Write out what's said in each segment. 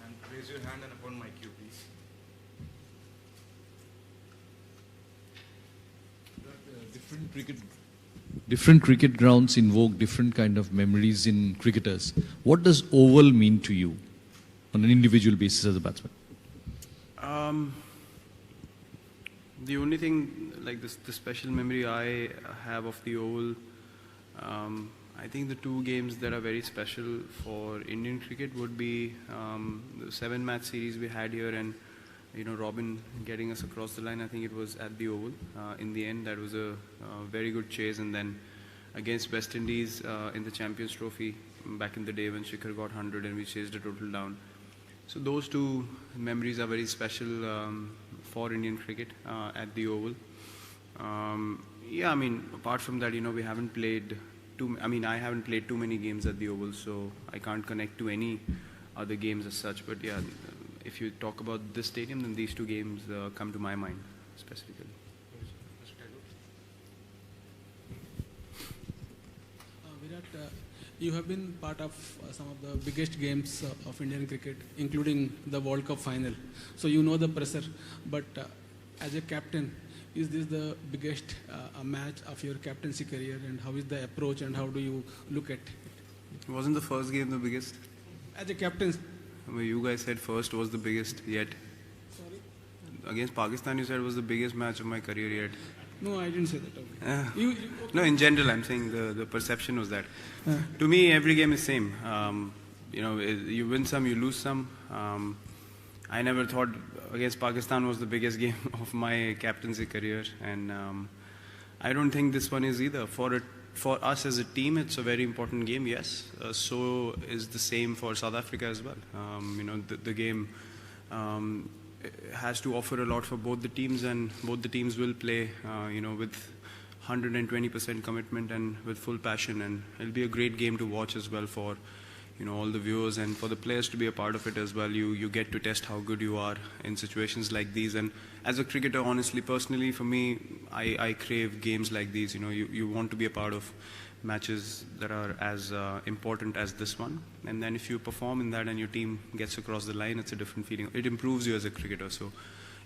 And raise your hand and upon my cue, please. Different cricket grounds invoke different kind of memories in cricketers. What does Oval mean to you on an individual basis as a batsman? The only thing, like this, the special memory I have of the Oval, I think the two games that are very special for Indian cricket would be the 7-match series we had here, and Robin getting us across the line. I think it was at the Oval. In the end, that was a very good chase, and then against West Indies in the Champions Trophy back in the day when Shikhar got 100 and we chased the total down. So those two memories are very special for Indian cricket at the Oval. Yeah, I mean, apart from that, we haven't played I haven't played too many games at the Oval, so I can't connect to any other games as such. But yeah, if you talk about this stadium, then these two games come to my mind specifically. Virat, you have been part of some of the biggest games of Indian cricket, including the World Cup final. So you know the pressure. But as a captain, is this the biggest match of your captaincy career? And how is the approach and how do you look at it? Wasn't the first game the biggest? As a captain. Well, you guys said first was the biggest yet. Sorry? Against Pakistan, you said was the biggest match of my career yet. No, I didn't say that. Okay. Okay. No, in general, I'm saying the perception was that. To me, every game is same. You win some, you lose some. I never thought against Pakistan was the biggest game of my captaincy career, and I don't think this one is either. For us as a team, it's a very important game, yes. So is the same for South Africa as well. The game has to offer a lot for both the teams, and both the teams will play, with 120% commitment and with full passion, and it'll be a great game to watch as well for all the viewers and for the players to be a part of it as well. You get to test how good you are in situations like these. And as a cricketer, honestly, personally, for me, I crave games like these. You want to be a part of matches that are as important as this one. And then if you perform in that and your team gets across the line, it's a different feeling. It improves you as a cricketer. So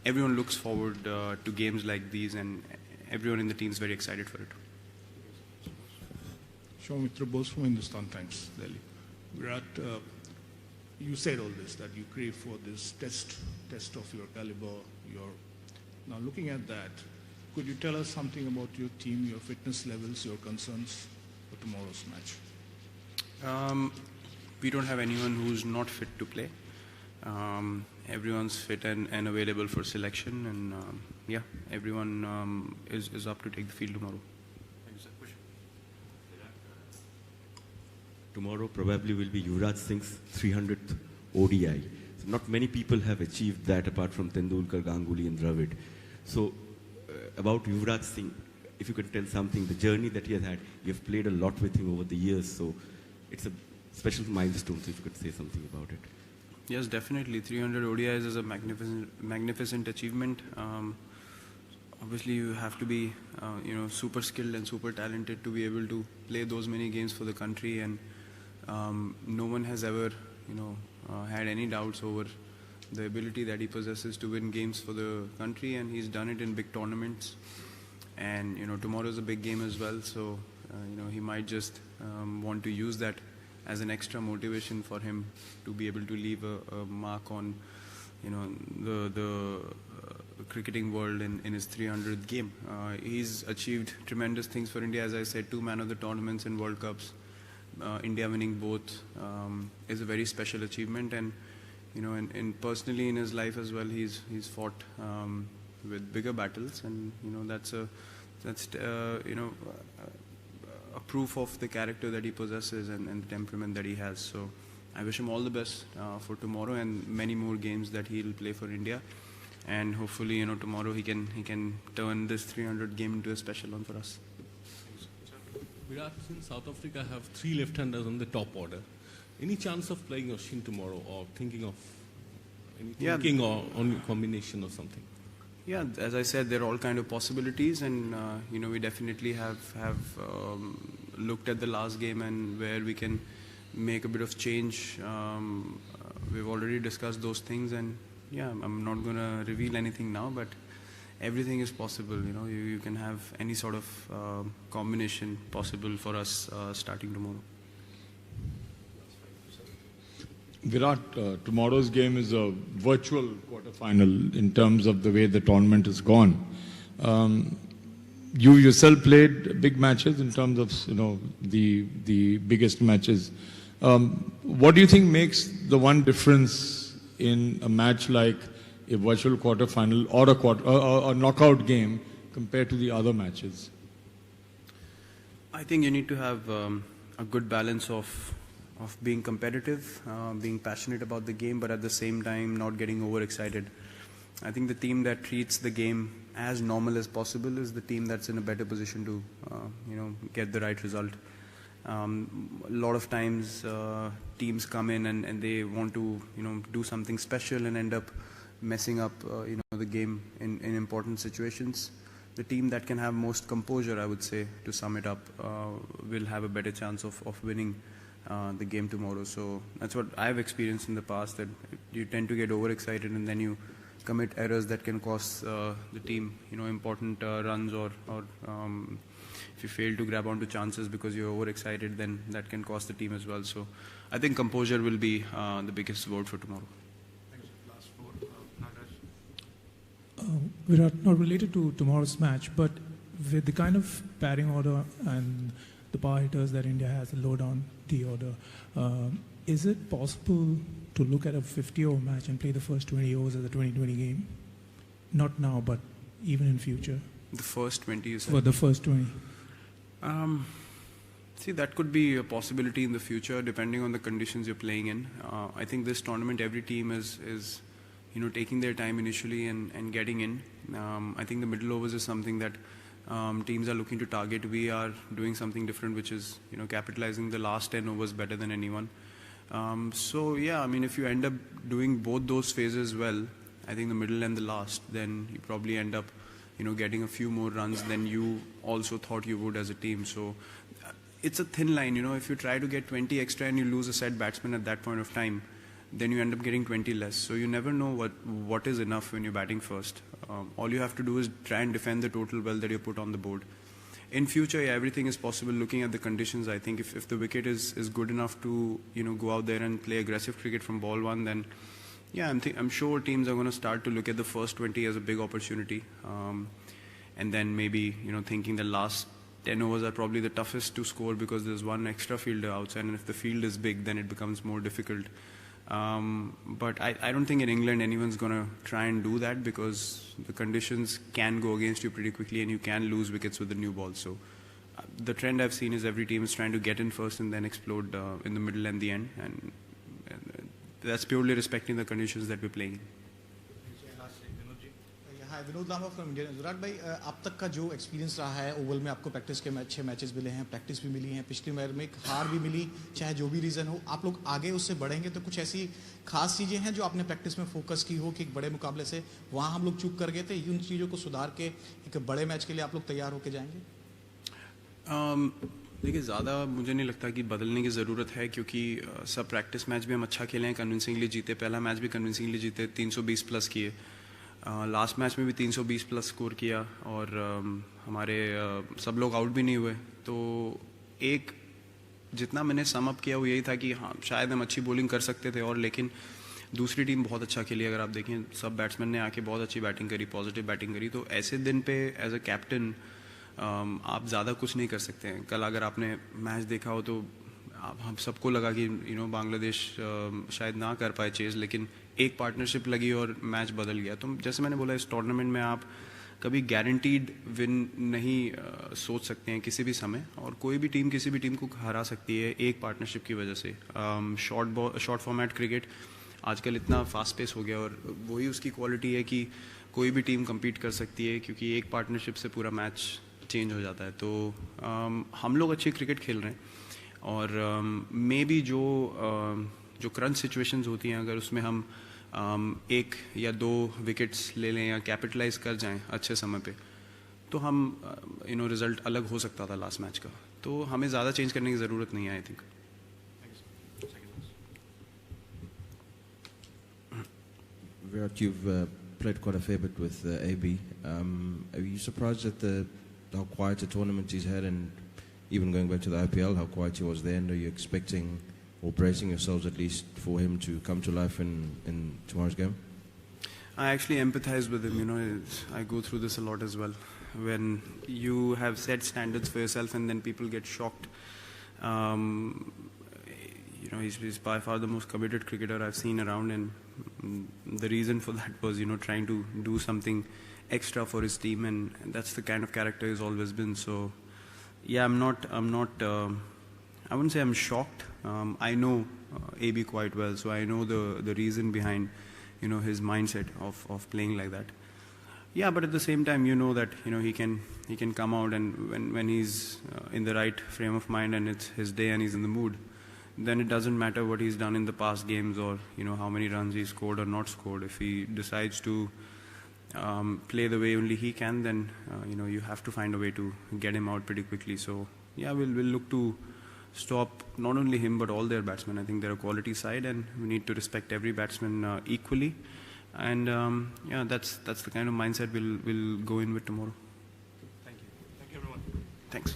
everyone looks forward to games like these, and everyone in the team is very excited for it. Soumitra Bose from Hindustan Times, Delhi. Virat, you said all this, that you crave for this test of your caliber. Now looking at that, could you tell us something about your team, your fitness levels, your concerns for tomorrow's match? We don't have anyone who's not fit to play. Everyone's fit and available for selection, and everyone is up to take the field tomorrow. Tomorrow probably will be Yuvraj Singh's 300th ODI. So not many people have achieved that apart from Tendulkar, Ganguly and Dravid. So about Yuvraj Singh, if you could tell something, the journey that he has had, you have played a lot with him over the years, so it's a special milestone, so if you could say something about it. Yes, definitely. 300 ODIs is a magnificent achievement. Obviously, you have to be, super skilled and super talented to be able to play those many games for the country, and no one has ever, had any doubts over the ability that he possesses to win games for the country, and he's done it in big tournaments. And tomorrow is a big game as well, so he might just want to use that as an extra motivation for him to be able to leave a mark on, the cricketing world in his 300th game. He's achieved tremendous things for India. As I said, 2 man of the tournaments and World Cups. India winning both is a very special achievement, and and personally in his life as well, he's fought with bigger battles, and that's a proof of the character that he possesses and the temperament that he has. So I wish him all the best for tomorrow and many more games that he'll play for India. And hopefully, tomorrow he can turn this 300 game into a special one for us. Virat, in South Africa have 3 left-handers on the top order. Any chance of playing Oshin tomorrow, or thinking of or on a combination or something? Yeah, as I said, there are all kind of possibilities, and we definitely have looked at the last game and where we can make a bit of change we've already discussed those things, and yeah, I'm not going to reveal anything now, but everything is possible. You can have any sort of combination possible for us starting tomorrow. Virat, tomorrow's game is a virtual quarterfinal in terms of the way the tournament has gone. You yourself played big matches in terms of the biggest matches. What do you think makes the one difference in a match like a virtual quarterfinal or a knockout game compared to the other matches? I think you need to have a good balance of being competitive, being passionate about the game, but at the same time not getting overexcited. I think the team that treats the game as normal as possible is the team that's in a better position to get the right result. A lot of times teams come in and they want to do something special and end up messing up the game in important situations. The team that can have most composure, I would say, to sum it up, will have a better chance of winning the game tomorrow. So that's what I've experienced in the past, that you tend to get overexcited and then you commit errors that can cost the team important runs, or if you fail to grab onto chances because you're overexcited, then that can cost the team as well. So I think composure will be the biggest word for tomorrow. Last four, Nagaraj. Virat, not related to tomorrow's match, but with the kind of batting order and the power hitters that India has, the low down the order, is it possible to look at a 50-over match and play the first 20 overs as a 20-20 game? Not now, but even in future. The first 20, you said? For the first 20. See, that could be a possibility in the future, depending on the conditions you're playing in. I think this tournament, every team is taking their time initially and getting in. I think the middle overs is something that teams are looking to target. We are doing something different, which is capitalizing the last 10 overs better than anyone. So yeah, I mean, if you end up doing both those phases well, I think the middle and the last, then you probably end up getting a few more runs than you also thought you would as a team. So it's a thin line. If you try to get 20 extra and you lose a set batsman at that point of time, then you end up getting 20 less. So you never know what is enough when you're batting first. All you have to do is try and defend the total well that you put on the board. In future, yeah, everything is possible looking at the conditions. I think if the wicket is good enough to go out there and play aggressive cricket from ball one, then yeah, I'm sure teams are going to start to look at the first 20 as a big opportunity, and then maybe thinking the last 10 overs are probably the toughest to score because there's one extra fielder outside, and if the field is big, then it becomes more difficult. But I don't think in England anyone's going to try and do that, because the conditions can go against you pretty quickly and you can lose wickets with the new ball. So the trend I've seen is every team is trying to get in first and then explode in the middle and the end, and that's purely respecting the conditions that we're playing in. Hi Vinod Lamba from Indian. Virat भाई, अब तक का जो experience रहा है Oval में, आपको practice के 6 मैचेस मिले हैं, प्रैक्टिस भी मिली हैं, पिछली मैच में एक हार भी मिली, चाहे जो भी रीज़न हो, आप लोग आगे उससे बढ़ेंगे तो कुछ ऐसी खास चीज़ें हैं जो आपने प्रैक्टिस में फोकस की हो कि एक बड़े मुकाबले से वहाँ हम लोग चूक कर गए थे, उन चीज़ों को सुधार के एक बड़े मैच के लिए आप लोग तैयार होकर जाएंगे? देखिए, ज़्यादा मुझे नहीं लगता कि बदलने की ज़रूरत है, क्योंकि सब प्रैक्टिस मैच भी हम अच्छा खेले हैं, कन्विंसिंगली जीते, पहला मैच भी कन्विंसिंगली जीते, 320 प्लस किए, लास्ट मैच में भी 320 प्लस स्कोर किया, और हमारे सब लोग आउट भी नहीं हुए। तो एक जितना मैंने सम अप किया वो यही था कि हाँ, शायद हम अच्छी बॉलिंग कर सकते थे, और लेकिन दूसरी टीम बहुत अच्छा खेली। अगर आप देखें, सब बैट्समैन ने आके बहुत अच्छी बैटिंग करी, पॉजिटिव बैटिंग करी। तो ऐसे दिन पे एज अ कैप्टन आप ज़्यादा कुछ नहीं कर सकते हैं। कल अगर आपने मैच देखा हो तो हम सबको लगा कि बांग्लादेश शायद ना कर पाए चेज, लेकिन एक पार्टनरशिप लगी और मैच बदल गया। तो जैसे मैंने बोला, इस टूर्नामेंट में आप कभी गारंटीड विन नहीं सोच सकते हैं किसी भी समय, और कोई भी टीम किसी भी टीम को हरा सकती है एक पार्टनरशिप की वजह से। शॉर्ट फॉर्मेट क्रिकेट आजकल इतना फास्ट पेस हो गया, और वही उसकी क्वालिटी है कि कोई भी टीम कम्पीट कर सकती है, क्योंकि एक पार्टनरशिप से पूरा मैच चेंज हो जाता है। तो हम लोग अच्छी क्रिकेट खेल रहे हैं, और मे बी जो क्रंच सिचुएशंस होती हैं, अगर उसमें हम 1 या 2 विकेट्स ले लें या कैपिटलाइज कर जाएं अच्छे समय पे, तो हम रिजल्ट अलग हो सकता था लास्ट मैच का। तो हमें ज़्यादा चेंज करने की ज़रूरत नहीं है, I think. Virat, you've played quite a fair bit with AB. Are you surprised at how quiet a tournament he's had, and even going back to the IPL, how quiet he was there? And are you expecting or bracing yourselves at least for him to come to life in tomorrow's game? I actually empathize with him. You know, I go through this a lot as well. When you have set standards for yourself and then people get shocked. You know, he's by far the most committed cricketer I've seen around, and the reason for that was, you know, trying to do something extra for his team, and that's the kind of character he's always been. So, yeah, I wouldn't say I'm shocked. I know AB quite well, so I know the reason behind, you know, his mindset of playing like that. Yeah, but at the same time, you know that, you know, he can come out, and when he's in the right frame of mind and it's his day and he's in the mood, then it doesn't matter what he's done in the past games or, you know, how many runs he scored or not scored. If he decides to play the way only he can, then you know, you have to find a way to get him out pretty quickly. So yeah, we'll look to stop not only him but all their batsmen. I think they're a quality side, and we need to respect every batsman equally. And yeah, that's the kind of mindset we'll go in with tomorrow. Thank you. Thank you, everyone. Thanks.